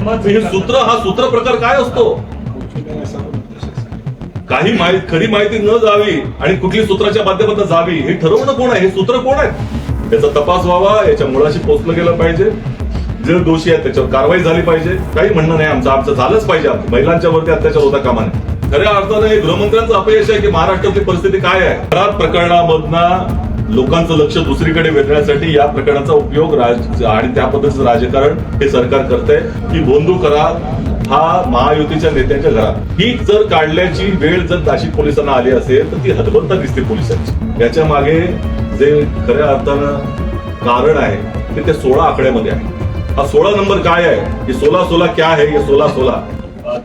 हे सूत्र प्रकार काय असतो? काही खरी माहिती न जावी आणि कुठली सूत्राच्या माध्यमातून जावी हे ठरवणं कोण आहे? हे सूत्र कोण आहेत? याचा तपास व्हावा, याच्या मुळाशी पोचलं गेलं पाहिजे. जे दोषी आहेत त्याच्यावर कारवाई झाली पाहिजे. काही म्हणणं नाही आमचं झालंच पाहिजे. महिलांच्या वरती अत्याचार होता कामा नये. खऱ्या अर्थानं हे गृहमंत्र्यांचं अपयश आहे की महाराष्ट्रातली परिस्थिती काय आहे. खराब प्रकरणामधनं लोकांचं लक्ष दुसरीकडे वेधण्यासाठी या प्रकरणाचा उपयोग आणि त्या पद्धतीचं राजकारण हे सरकार करतंय की बोंधू करार हा महायुतीच्या नेत्यांच्या घरात ही जर काढल्याची वेळ जर नाशिक पोलिसांना आली असेल तर ती हतबलता दिसते पोलिसांची. याच्या मागे जे खऱ्या अर्थानं कारण आहे ते 16 आकड्यामध्ये आहे. हा 16 नंबर काय आहे? हे 16-16 क्या है? हे 16-16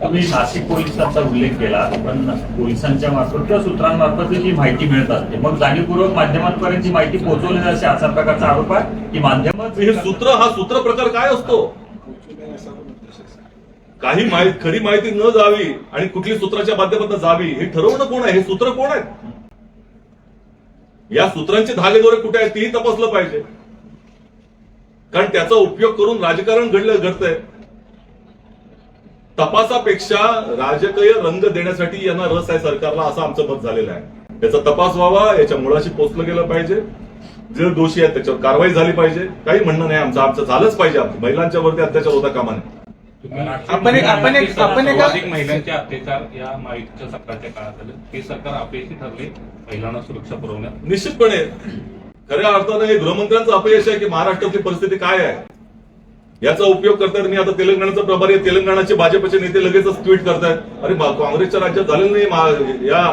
तुम्ही नाशिक पोलिसांचा उल्लेख केला, पण पोलिसांच्या मार्फत किंवा सूत्रांमार्फत जी माहिती मिळत असते मग जाणीवपूर्वक माध्यमांपर्यंत जी माहिती पोहोचवली जाते अशा प्रकारचा आरोप आहे की माध्यम हे सूत्र प्रकार काय असतो? काही खरी माहिती न जावी आणि कुठली सूत्राच्या माध्यमातून जावी हे ठरवणं कोण आहे? हे सूत्र कोण आहेत? या सूत्रांचे धागेदोरे कुठे आहेत तेही तपासलं पाहिजे. कारण त्याचा उपयोग करून राजकारण घडतंय. तपासापेक्षा राजकीय रंग देण्यासाठी यांना रस आहे सरकारला, असं आमचं मत झालेलं आहे. याचा तपास व्हावा, याच्या मुळाशी पोचलं गेलं पाहिजे. जे दोषी आहेत त्याच्यावर कारवाई झाली पाहिजे. काही म्हणणं नाही आमचं झालंच पाहिजे. महिलांच्या वरती अत्याचार होता कामा नये. महिलांचे अत्याचार या महायुतीच्या सरकारच्या काळात झाले. हे सरकार अपयशी ठरले महिलांना सुरक्षा पुरवण्यात. निश्चितपणे खऱ्या अर्थानं हे गृहमंत्र्यांचं अपयश आहे की महाराष्ट्रातली परिस्थिती काय आहे याचा उपयोग करतात. मी आता तेलंगणाचा प्रभारी आहे. तेलंगणाचे भाजपचे नेते लगेचच ट्विट करतायत, अरे काँग्रेसच्या राज्यात झालेलं नाही, या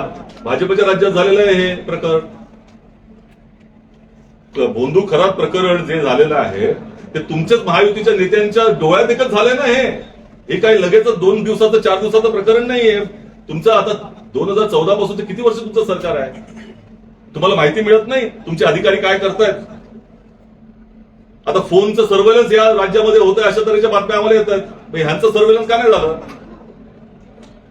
भाजपच्या राज्यात झालेलं आहे हे प्रकरण. बोंधू खराब प्रकरण जे झालेलं आहे ते तुमच्याच महायुतीच्या नेत्यांच्या डोळ्यात एकच झालंय ना. हे काही लगेच 2 दिवसाचं 4 दिवसाचं प्रकरण नाहीये. तुमचं आता 2014 पासून किती वर्ष तुमचं सरकार आहे? तुम्हाला माहिती मिळत नाही तुमचे अधिकारी काय करतायत? आता फोनचं सर्व्हेलन्स या राज्यामध्ये होतंय अशा तऱ्हेच्या बातम्या आम्हाला येतात. ह्यांचं सर्व्हेलन्स का नाही झालं?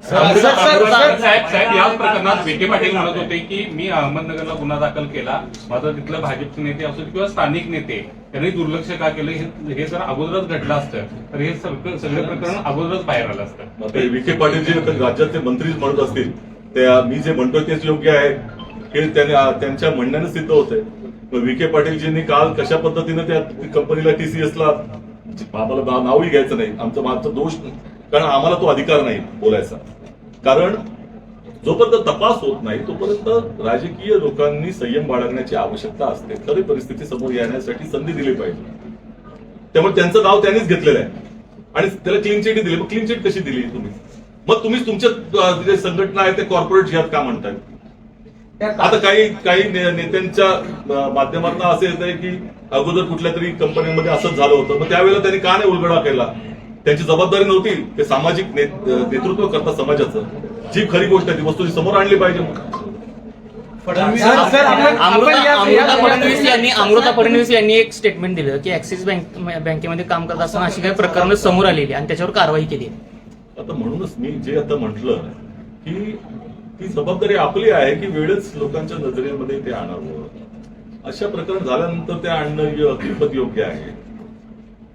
साहेब याच प्रकरणात विखे पाटील म्हणत होते की मी अहमदनगरला गुन्हा दाखल केला, मात्र तिथलं भाजपचे नेते असो किंवा स्थानिक नेते त्यांनी दुर्लक्ष का केलं? हे जर अगोदरच घडलं असतं तर हे सगळे प्रकरण अगोदरच बाहेर आलं असतं. विखे पाटील जे राज्याचे मंत्रीच म्हणत असतील त्या मी जे म्हणतोय तेच योग्य आहे हे त्यांच्या म्हणण्याने सिद्ध होतंय. विखे पाटीलजींनी काल कशा पद्धतीने त्या कंपनीला TCSला आम्हाला नावही घ्यायचं नाही, आमचा दोष नाही, कारण आम्हाला तो अधिकार नाही बोलायचा. कारण जोपर्यंत तपास होत नाही तोपर्यंत राजकीय लोकांनी संयम बाळगण्याची आवश्यकता असते. खरी परिस्थिती समोर येण्यासाठी संधी दिली पाहिजे. त्यामुळे त्यांचं नाव त्यांनीच घेतलेलं आहे आणि त्याला क्लीन चिट दिली. मग क्लीन चिट कशी दिली तुम्ही? मग तुम्ही तुमच्या जे संघटना आहे ते कॉर्पोरेट जिहाद का म्हणताय? आता काही नेत्यांच्या माध्यमातून असं येत आहे की अगोदर कुठल्या तरी कंपनीमध्ये असंच झालं होतं, मग त्यावेळेला त्यांनी का नाही उलगडा केला? त्यांची जबाबदारी नव्हती? ते सामाजिक नेतृत्व करता समाजाचं. जी खरी गोष्ट आहे ती वस्तू समोर आणली पाहिजे. अमृता फडणवीस यांनी एक स्टेटमेंट दिलं की ऍक्सिस बँकेमध्ये काम करत असताना अशी काही प्रकरणं समोर आलेली आणि त्याच्यावर कारवाई केली. आता म्हणूनच मी जे आता म्हटलं की ती जबाबदारी आपली आहे की वेळच लोकांच्या नजरेमध्ये ते आणावं. अशा प्रकरण झाल्यानंतर ते आणणं कितपत योग्य आहे.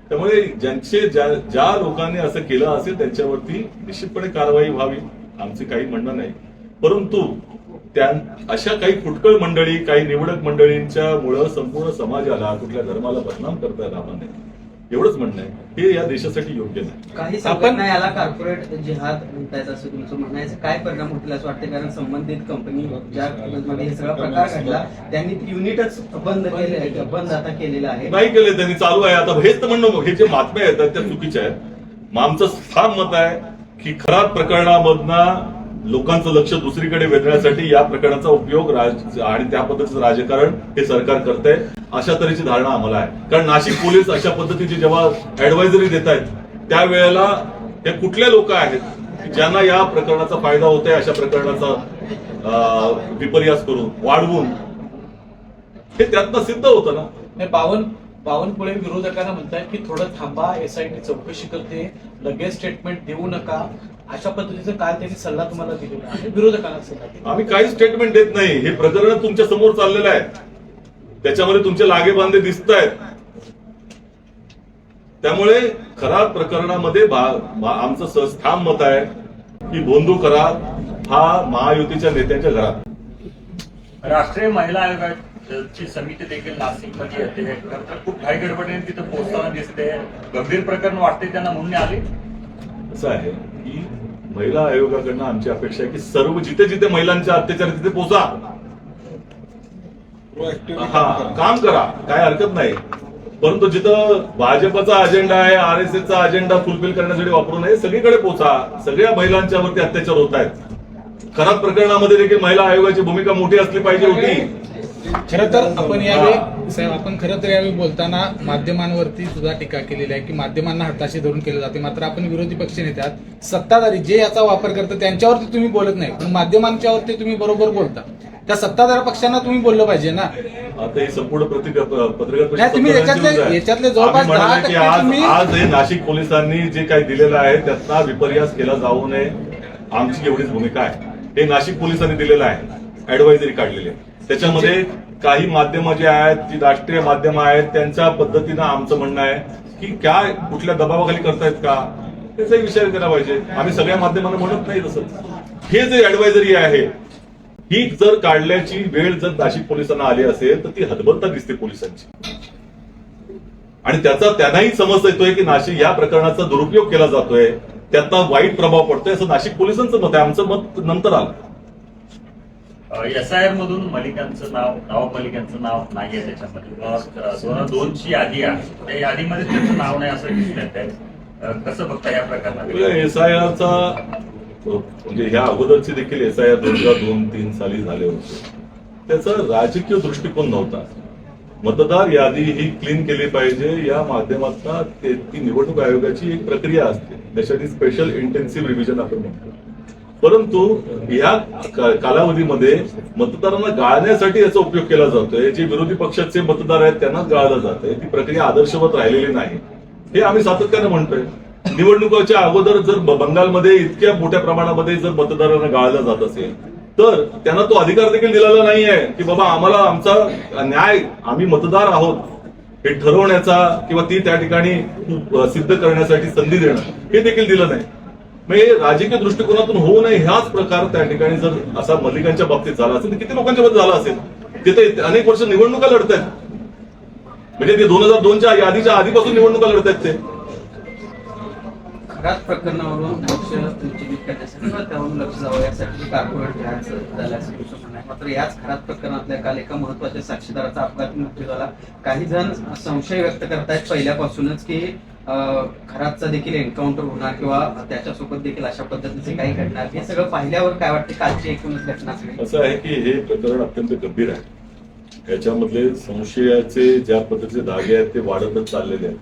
त्यामुळे ज्या लोकांनी असं केलं असेल त्यांच्यावरती निश्चितपणे कारवाई व्हावी, आमचे काही म्हणणं नाही. परंतु अशा काही फुटकळ मंडळी, काही निवडक मंडळींच्या मुळे संपूर्ण समाजाला, कुठल्या धर्माला बदनाम करता कामा नये एवढंच म्हणणं आहे. हे या देशासाठी योग्य नाही. काही संघटना याला कॉर्पोरेट जिहाद म्हणतायत असं तुमचं म्हणणं आहे. काय परिणाम होतील असं वाटतं? कारण संबंधित कंपनी ज्यामध्ये हे सगळा प्रकार घडला त्यांनी युनिटच बंद आता केलेलं आहे. नाही केलं त्यांनी, चालू आहे. आता हेच तर म्हणणं, हे जे बातम्या येतात त्या चुकीच्या आहेत. मग आमचं ठाम मत आहे की खराब प्रकरणामधनं लोकांचं लक्ष दुसरीकडे वेधण्यासाठी या प्रकरणाचा उपयोग आणि त्या पद्धतीचं राजकारण हे सरकार करतंय अशा तऱ्हेची धारणा आम्हाला आहे. कारण नाशिक पोलीस अशा पद्धतीची जेव्हा ऍडवायझरी देत आहेत त्यावेळेला हे कुठले लोक आहेत ज्यांना या प्रकरणाचा फायदा होतोय, अशा प्रकरणाचा विपर्यास करून वाढवून हे त्यातनं सिद्ध होतं ना. बावनकुळे विरोधकांना म्हणतात की थोडं थांबा, SIT चौकशी करते, लगेच स्टेटमेंट देऊ नका, अशा पद्धतीचा काय त्यांनी सल्ला तुम्हाला दिलेला आहे? विरोधकांना सल्ला आम्ही काही स्टेटमेंट देत नाही. हे प्रकरण तुमच्या समोर चाललेलं आहे, त्याच्यामध्ये तुमचे लागेबांधे दिसत आहेत. त्यामुळे खरा प्रकरणामध्ये आमचं ठाम मत आहे की बोंधू करार हा महायुतीच्या नेत्यांच्या घरात. राष्ट्रीय महिला आयोगाची समिती देखील नाशिकमध्ये येते, तर खूप घाई गडबडीने तिथं पोहोचताना दिसते. गंभीर प्रकरण वाटते त्यांना म्हणून आले. असं आहे की महिला आयोगाकडनं आमची अपेक्षा आहे की सर्व जिथे जिथे महिलांचे अत्याचार तिथे पोहोचा, काम करा, काय हरकत नाही. परंतु जिथं भाजपचा अजेंडा आहे, RSSचा अजेंडा फुलफिल करण्यासाठी वापरू नये, सगळीकडे पोहोचा. सगळ्या महिलांच्यावरती अत्याचार होत आहेत. खराब प्रकरणामध्ये देखील महिला आयोगाची भूमिका मोठी असली पाहिजे होती. खरं तर आपण यावेळी साहेब आपण खरं तर यावेळी बोलताना माध्यमांवरती सुद्धा टीका केलेली आहे की माध्यमांना हाताशी धरून केलं जाते. मात्र आपण विरोधी पक्ष नेते आहात, सत्ताधारी जे याचा वापर करतात त्यांच्यावरती तुम्ही बोलत नाही, पण माध्यमांच्यावरती तुम्ही बरोबर बोलता. त्या सत्ताधारी पक्षांना तुम्ही बोललं पाहिजे ना. आता ही संपूर्ण पत्रकार नाही, तुम्ही याच्यातले जवळपास 10% तुम्ही आज हे नाशिक पोलिसांनी जे काही दिलेलं आहे त्याचा विपर्यास केला जाऊ नये, आमची एवढीच भूमिका आहे. हे नाशिक पोलिसांनी दिलेलं आहे, ऍडवायझरी काढलेली आहे. त्याच्यामध्ये काही माध्यमं जे आहेत, जी राष्ट्रीय माध्यमं आहेत, त्यांच्या पद्धतीनं आमचं म्हणणं आहे की काय कुठल्या दबावाखाली करतायत का, त्याचाही विचार केला पाहिजे. आम्ही सगळ्या माध्यमांना म्हणत नाही तसं. हे जे ऍडवायझरी आहे ही जर काढल्याची वेळ जर नाशिक पोलिसांना आली असेल तर ती हतबलता दिसते पोलिसांची, आणि त्याचा त्यांनाही समज येतोय की नाशिक या प्रकरणाचा दुरुपयोग केला जातोय, त्याचा वाईट प्रभाव पडतोय, असं नाशिक पोलिसांचं मत आहे. आमचं मत नंतर आलं. SIR मधून मलिकांचं नाव मलिकांचं नाव नाहीये त्याच्यामध्ये. 2002ची यादी आहे, त्या यादीमध्ये त्याचं नाव नाही असं दिसून येत आहे. कसं बघता या प्रकरणात? SIRचा म्हणजे ह्या अगोदरचे देखील SIR 2002-03 साली झाले होते. त्याचा राजकीय दृष्टिकोन नव्हता. मतदार यादी ही क्लीन केली पाहिजे या माध्यमातून ती निवडणूक आयोगाची एक प्रक्रिया असते, त्यासाठी स्पेशल इंटेन्सिव्ह रिव्हिजन आपण म्हणतो. परंतु या कालावधीमध्ये मतदारांना गाळण्यासाठी याचा उपयोग केला जातोय. जे विरोधी पक्षाचे मतदार आहेत त्यांनाच गाळलं जातंय. ती प्रक्रिया आदर्शवत राहिलेली नाही, हे आम्ही सातत्याने म्हणतोय. निवडणुकाच्या अगोदर जर बंगालमध्ये इतक्या मोठ्या प्रमाणामध्ये जर मतदारांना गाळलं जात असेल तर त्यांना तो अधिकार देखील दिलेला नाहीये की बाबा आम्हाला आमचा न्याय, आम्ही मतदार आहोत हे ठरवण्याचा किंवा ती त्या ठिकाणी सिद्ध करण्यासाठी संधी देणं, हे देखील दिलं नाही. म्हणजे राजकीय दृष्टिकोनातून होऊ नये हाच प्रकार त्या ठिकाणी जर असा मलिकांच्या बाबतीत झाला असेल तर किती लोकांच्या बाबतीत झाला असेल. तिथे अनेक वर्ष निवडणुका लढत आहेत, म्हणजे ते 2002च्या यादीच्या आधीपासून निवडणुका लढत आहेत. ते खराब प्रकरणावरून लक्ष चिन्हित करण्यासाठी किंवा त्यावरून लक्ष जावं यासाठी कॉर्पोरेट घ्यायचं झालं असं तुमचं म्हणणं आहे. मात्र याच खराब प्रकरणातल्या काल एका महत्वाच्या साक्षीदाराचा अपघाती मृत्यू झाला. काही जण संशय व्यक्त करतायत पहिल्यापासूनच की खराबचा देखील एन्काउंटर होणार किंवा त्याच्यासोबत देखील अशा पद्धतीचे काही घडणार. हे सगळं पाहिल्यावर काय वाटते कालची एकूणच घटना? असं आहे की हे प्रकरण अत्यंत गंभीर आहे. याच्यामधले संशयाचे ज्या पद्धतीचे धागे आहेत ते वाढतच चाललेले आहेत.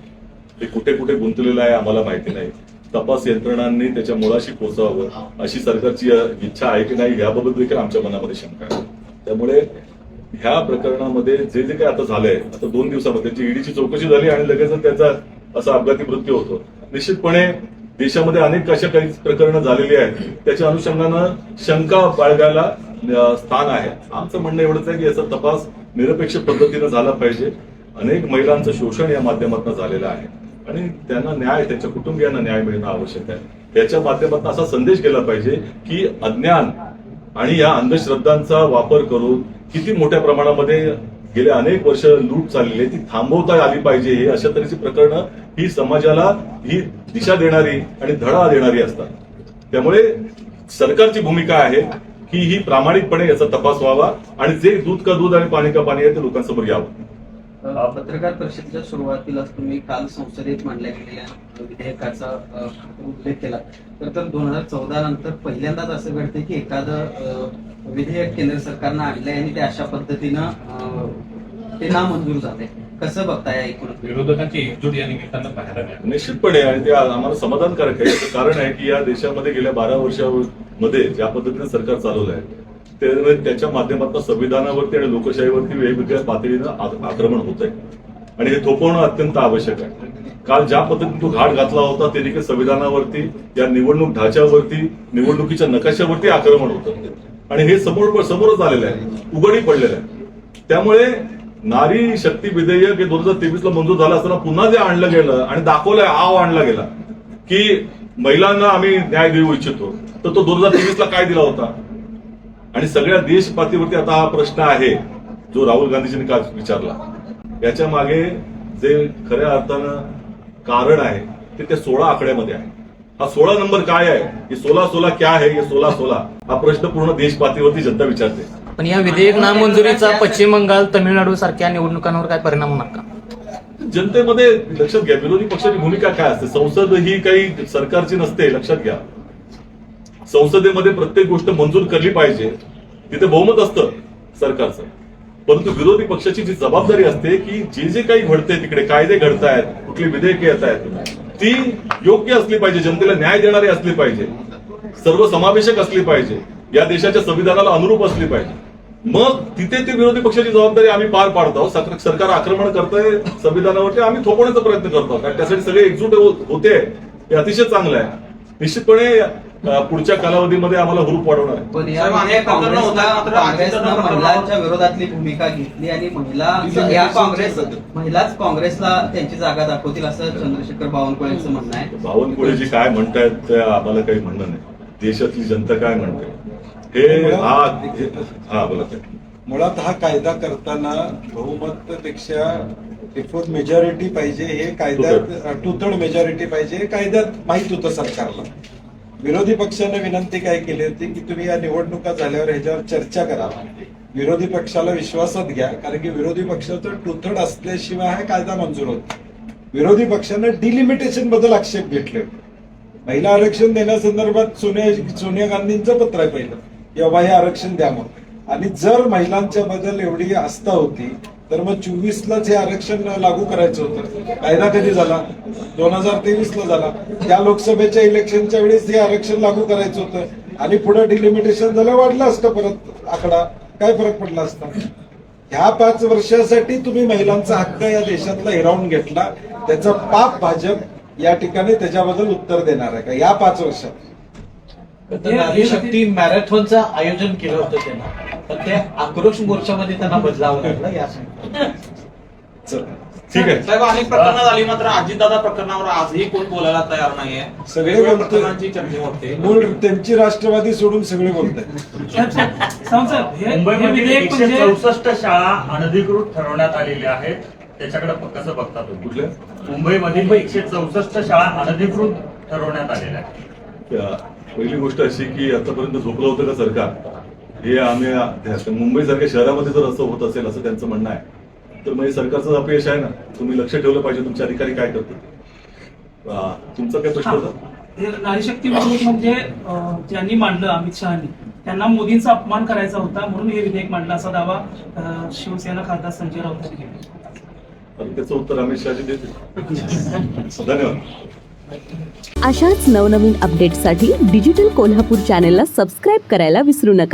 ते कुठे कुठे गुंतलेलं आहे आम्हाला माहिती नाही. तपास यंत्रणांनी त्याच्या मुळाशी पोहोचावं अशी सरकारची इच्छा आहे की नाही याबाबत देखील आमच्या मनामध्ये शंका आहे. त्यामुळे ह्या प्रकरणामध्ये जे जे काही आता झालंय, आता 2 दिवसामध्ये त्याची ईडीची चौकशी झाली आणि लगेच त्याचा असा अपघाती मृत्यू होतो. निश्चितपणे देशामध्ये अनेक अशा काही प्रकरणं झालेली आहेत, त्याच्या अनुषंगानं शंका बाळगायला स्थान आहे. आमचं म्हणणं एवढंच आहे की याचा तपास निरपेक्ष पद्धतीनं झाला पाहिजे. अनेक महिलांचं शोषण या माध्यमातून झालेलं आहे आणि त्यांना न्याय, त्यांच्या कुटुंबियांना न्याय मिळणं आवश्यक आहे. याच्या माध्यमातून असा संदेश गेला पाहिजे की अज्ञान आणि या अंधश्रद्धांचा वापर करून किती मोठ्या प्रमाणामध्ये गेले अनेक वर्ष लूट चाललेली आहे ती थांबवता आली पाहिजे. हे अशा तऱ्हेची प्रकरणं ही समाजाला ही दिशा देणारी आणि धडा देणारी असतात. त्यामुळे सरकारची भूमिका आहे की ही प्रामाणिकपणे याचा तपास व्हावा आणि जे दूध का दूध आणि पाणी का पाणी आहे ते लोकांसमोर यावं. पत्रकार परिषदेच्या सुरुवातीलाच तुम्ही काल संसदेत मांडल्या गेलेल्या विधेयकाचा उल्लेख केला. तर 2014 नंतर पहिल्यांदाच असं घडतं की एखादं विधेयक केंद्र सरकारनं आणलंय आणि ते अशा पद्धतीनं ते नामंजूर झालंय. कसं बघताय एकूण? विरोधकांची एकजूट या निमित्तानं पाहायला मिळाली. निश्चितपणे, आणि ते आम्हाला समाधानकारक आहे. याचं कारण आहे की या देशामध्ये गेल्या 12 वर्षामध्ये ज्या पद्धतीने सरकार चालवलं आहे त्याच्या माध्यमातून संविधानावरती आणि लोकशाहीवरती वेगवेगळ्या पातळीनं आक्रमण होत आहे आणि हे थोपवणं अत्यंत आवश्यक आहे. काल ज्या पद्धतीने तो घाट घातला होता ते देखील संविधानावरती, या निवडणूक ढाच्यावरती, निवडणुकीच्या नकाशावरती आक्रमण होतं आणि हे समोरच आलेलं आहे, उघडी पडलेलं आहे. त्यामुळे नारी शक्ती विधेयक हे 2023 ला मंजूर झालं असताना पुन्हा जे आणलं गेलं आणि दाखवलंय आणला गेला की महिलांना आम्ही न्याय देऊ इच्छितो, तर तो 2023 ला काय दिला होता? आणि सगळ्या देश पातळीवरती आता हा प्रश्न आहे जो राहुल गांधीजींनी काल विचारला. याच्या मागे जे खऱ्या अर्थानं कारण आहे ते त्या 16 आकड्यामध्ये आहे. हा 16 नंबर काय आहे? हे 16-16 क्या है? हे 16-16 हा प्रश्न पूर्ण देश पातळीवरती जनता विचारते. पण या विधेयक नामंजुरीचा पश्चिम बंगाल, तामिळनाडू सारख्या निवडणुकांवर काय परिणाम होणार का? जनतेमध्ये लक्षात घ्या, विरोधी पक्षाची भूमिका काय असते. संसद ही काही सरकारची नसते, लक्षात घ्या. संसदेमध्ये प्रत्येक गोष्ट मंजूर करली पाहिजे, तिथे बहुमत असतं सरकारचं. परंतु विरोधी पक्षाची जी जबाबदारी असते की जे काही घडते तिकडे, कायदे घडतायत, कुठली विधेयके येत आहेत, ती योग्य असली पाहिजे, जनतेला न्याय देणारी असली पाहिजे, सर्वसमावेशक असली पाहिजे, या देशाच्या संविधानाला अनुरूप असली पाहिजे. मग तिथे ती विरोधी पक्षाची जबाबदारी आम्ही पार पाडतो. सरकार आक्रमण करतंय संविधानावरती, आम्ही थोपवण्याचा प्रयत्न करतो. कारण त्यासाठी सगळे एकजूट होते, हे अतिशय चांगलं आहे. निश्चितपणे पुढच्या कालावधीमध्ये आम्हाला हुरूप वाढवणार आहे. पण यामध्ये काँग्रेसनं महिलांच्या विरोधातली भूमिका घेतली आणि महिलाच काँग्रेसला त्यांची जागा दाखवतील असं चंद्रशेखर बावनकुळेंचं म्हणणं आहे. बावनकुळेजी काय म्हणतायत ते आम्हाला काही म्हणणं नाही. देशातली जनता काय म्हणते हे हा बोला. मुळात हा कायदा करताना बहुमतापेक्षा टिफोर मेजॉरिटी पाहिजे, हे कायद्यात टू थर्ड मेजॉरिटी पाहिजे, हे कायद्यात माहित होतं सरकारला. विरोधी पक्षाने विनंती काय केली होती की तुम्ही या निवडणुका झाल्यावर ह्याच्यावर चर्चा करा, विरोधी पक्षाला विश्वासात घ्या, कारण की विरोधी पक्षाचं टू थर्ड असल्याशिवाय हा कायदा मंजूर होतो. विरोधी पक्षाने डिलिमिटेशन बद्दल आक्षेप घेतले. महिला आरक्षण देण्यासंदर्भात सोनिया गांधींचं पत्र आहे पहिलं, की बाबा हे आरक्षण द्या मग. आणि जर महिलांच्या बद्दल एवढी आस्था होती तर मग 24लाच हे आरक्षण लागू करायचं होतं. कायदा कधी झाला? 2023ला झाला. त्या लोकसभेच्या इलेक्शनच्या वेळेस हे आरक्षण लागू करायचं होतं आणि पुढे डिलिमिटेशन झालं, वाढलं असतं परत आकडा, काय फरक पडला असता? ह्या 5 वर्षासाठी तुम्ही महिलांचा हक्क या देशातला हिरावून घेतला, त्याचं पाप भाजप या ठिकाणी त्याच्याबद्दल उत्तर देणार आहे का या 5 वर्षात? नारी शक्ती मॅरेथॉनचं आयोजन केलं होतं त्यांना, पण त्या आक्रोश मोर्चामध्ये त्यांना बदलावं लागलं. या ठीक आहे. साहेब, अनेक प्रकरणं झाली, मात्र अजितदादा प्रकरणावर आजही कोण बोलायला तयार नाहीये. सगळे वेगवेगळ्या बोलतोय. प्रकरणांची चर्चा होते. मूळ त्यांची राष्ट्रवादी सोडून सगळे बोलतात. मुंबईमध्ये 164 शाळा अनधिकृत ठरवण्यात आलेल्या आहेत, त्याच्याकडे कसं बघता तुम्ही? कुठल्या? मुंबईमध्ये 164 शाळा अनधिकृत ठरवण्यात आलेल्या आहेत. पहिली गोष्ट अशी की आतापर्यंत झोपलं होतं का सरकार, हे आम्ही मुंबई सारख्या शहरामध्ये जर असं होत असेल असं त्यांचं म्हणणं आहे, तर म्हणजे सरकारचं अपयश आहे ना. तुम्ही लक्ष ठेवलं पाहिजे तुमचे अधिकारी काय करतात. तुमचा काय प्रश्न होता? नारी शक्ती विधेयक म्हणजे ज्यांनी मांडलं अमित शहानी, त्यांना मोदींचा अपमान करायचा होता म्हणून हे विधेयक मांडलं असा दावा शिवसेना खासदार संजय राऊत यांनी केला. त्याचं उत्तर अमित शहाजी देतील. धन्यवाद. अशाच नवनवीन अपडेट्ससाठी डिजिटल कोल्हापूर चॅनेलला सबस्क्राईब करायला विसरू नका.